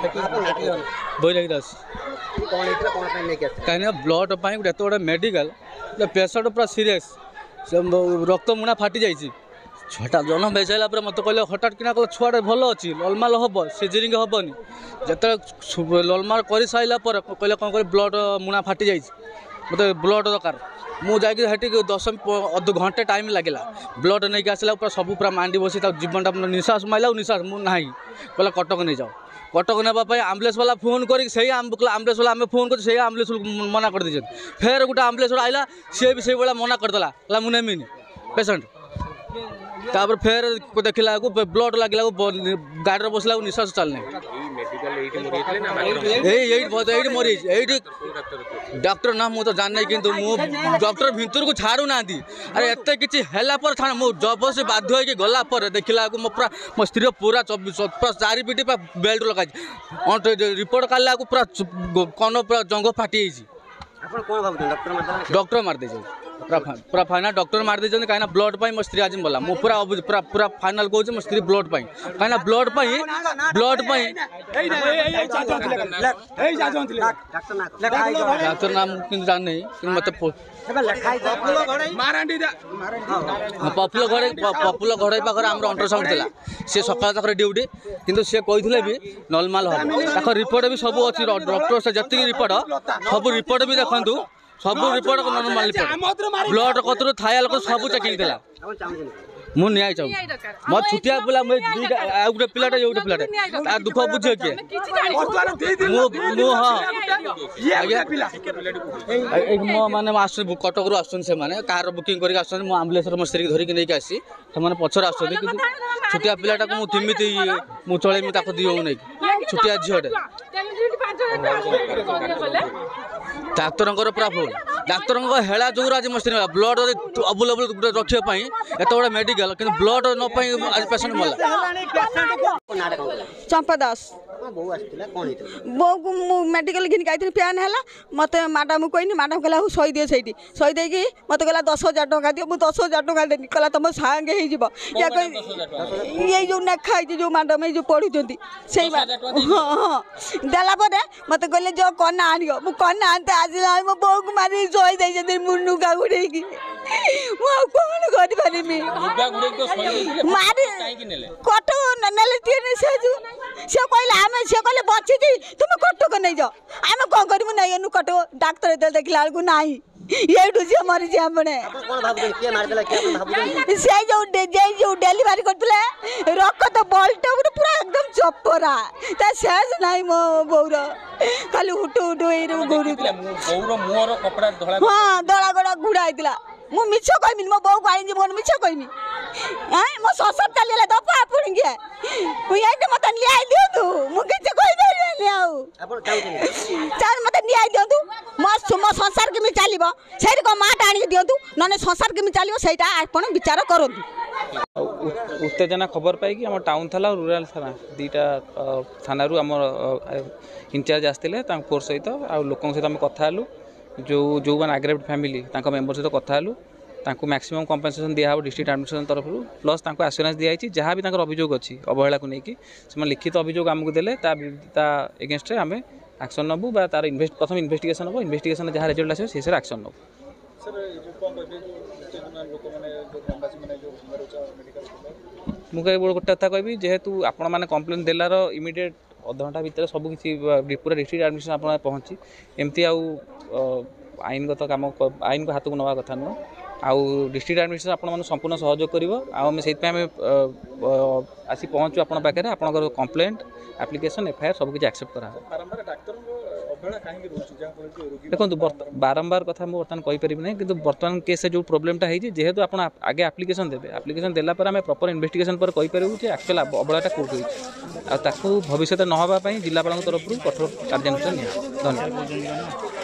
बैरागी दास कहीं ब्लड गोटे गोटे मेडिकल पेसेंट पूरा सीरीयस रक्त मुणा फाटी जाइए छुआटा जन्म हो सारा मत कहले हठात कि छुआटे भल अच्छी ललमाल हम सीजरिंग हेनी जो ललमाल कर सारा कहले कौन कर ब्लड मुणा फाटी जाइए मतलब ब्लड दरकार मुझे 10 घंटे टाइम लगे ब्लड नहीं आसला पूरा सब पूरा मांडी बसी जीवन निश्वास माइला निश्वास मुझे कहला कटक नहीं जाओ कटक नापी आम्बुलेंस वाला फोन कर आम्बुलेंस वाला आम फोन कर आम्बुलेंस मना कर दे फेर गोटे आम्बुलेंस आइला सी भी से मना करदेला मुझे पेसेंट तापर फेर देखला ब्लड लगे गाड़ी बसला निश्वास चलने मरी डॉक्टर ना मुझे जान कि डॉक्टर भितर को छाड़ू ना अरे एत कि जबरदस्ती बाध्य होगी गला देखला मो स्त्री पूरा 4 पिटी बेल्ट लगा रिपोर्ट काला पूरा कन पूरा जंग फाटी डॉक्टर मारदे पूरा फाइनल डॉक्टर मार देते कहीं ब्लड पाई मो स्त्री आज बोला मु पूरा पूरा पूरा फाइनल कहूँ मो स्त्री ब्लड पाई कहीं ब्लड पाई डाक्तर नाम कि जान नहीं मत पपुल घड़ई पाखे आम अल्ट्रासाउंड थिला सी सकाल तक ड्यूटी किंतु सी कहते भी नॉर्मल हम रिपोर्ट भी सब अच्छी डॉक्टर से जी रिपोर्ट सब रिपोर्ट भी देखु सब रिपोर्ट नॉर्मल रिपोर्ट ब्लड कतरू थाया लोक सब चेकिंग थिला मु न्याय चाहूँ मो छुटिया पिला गोटे पिलाटे जो गोटे पिलाटे दुख बुझे किए मो मैंने कटक रू आस कार बुकिंग कर आम्बुलेंस मो स्त्री धरिकी नहीं आसी से पचर आस छुटिया पिलाटा को मुझे चलैमी दियो नहीं छुटिया झीटे डाक्तर पूरा फुल डाक्तर हेला जो आज मो स्त्री ब्लड अवेलेबल रखापी एत बड़ा मेडिकल कि ब्लड न आज पेसेंट मरला चंपा दास बो को मेडिकल घिन गई प्यान है मत मैडम कहनी मैडम कहला सही दिए सही सही देकी मत कहला 10,000 टका दियो 10,000 टका देनी कहला तुम सांगे या ये जो नेखा जो मैडम जो पढ़ुंट से हाँ देला मत कहले जो कना आनियो मु कना आनते आसला मो बो को मारी सही दे मुनुका गुड़े कौन करी मारी कटो नेले से कहला आम से कहले बची तुम कटक नहीं जाओ आम कौन करूँ नहीं कटो डाक्तर देखला बेलू ना ये मरी अपने से जो डेलीवरी करते रक्त बल्ट पूरा एकदम चपरा शेष ना मो बौर खाली हुटु हुटु हाँ दला गड़ा घुड़ा होता मु मिछ कहमी मो बो को आनी मोर मिछ कहमी मो ससर चलिए दप आपन ये मत न्याय दियो तू मु किछ कहि दे चार मत न्याय दियो तू मो संसार केमी चलिबो सेरी को माट आनी दियो तू नने संसार केमी चलिबो सेटा आपण विचार करंतु उत्तेजना खबर पाई कि हम टाउन थाना और रूरल थाना दीटा थाना रु हम इंचार्ज आसते फोर्स सहित आ लोक सहित आम कथा हलु जो जो मैंने आग्रेव्ड फैमिली मेम्बर सहित कथा हलु तांको मैक्सिमम कंपेनसेशन दिया डिस्ट्रिक्ट एडमिनिस्ट्रेशन तरफ प्लस तांको एश्योरेंस दिखाई जहाँ भी अभियोग अच्छी अवहेला को लेकिन से लिखित अभियोग आमको देले एगेन्स्ट आम एक्शन नबू तार प्रथम इन्वेस्टिगेशन हम इन्वेस्टिगेशन जहाँ रिजल्ट आस एक्शन नबू मुझे गोटे कथा कहि जेहेतु आपण मैंने कम्प्लेन देलार इमिडिएट अध घंटा भितर सब किसी पूरा डिस्ट्रिक्ट एडमिनिस्ट्रेशन आप पहुँची एमती आईनगत काम आईन को हाथ को नवा कथा नुह आउ डिस्ट्रिक्ट एडमिनिस्ट्रेशन आपण संपूर्ण सहयोग कर आसी पहुँचू आप पाखे आपंकर कंप्लेंट एप्लिकेशन एफआईआर सब किसी एक्सेप्ट करा देखो बारंबार कथा मुझे बर्तमान कहीपर ना कि बर्तमान केस जो प्रोब्लेमटा है जेहेतु आप आगे एप्लिकेशन देते एप्लिकेशन देला पर आम प्रॉपर इन्वेस्टिगेशन पर कहीपर एक्चुअल अवहेलाटा कौट होता भविष्य न होगापी जिलापाल तरफ कठोर कार्यानुष्ठान धन्यवाद।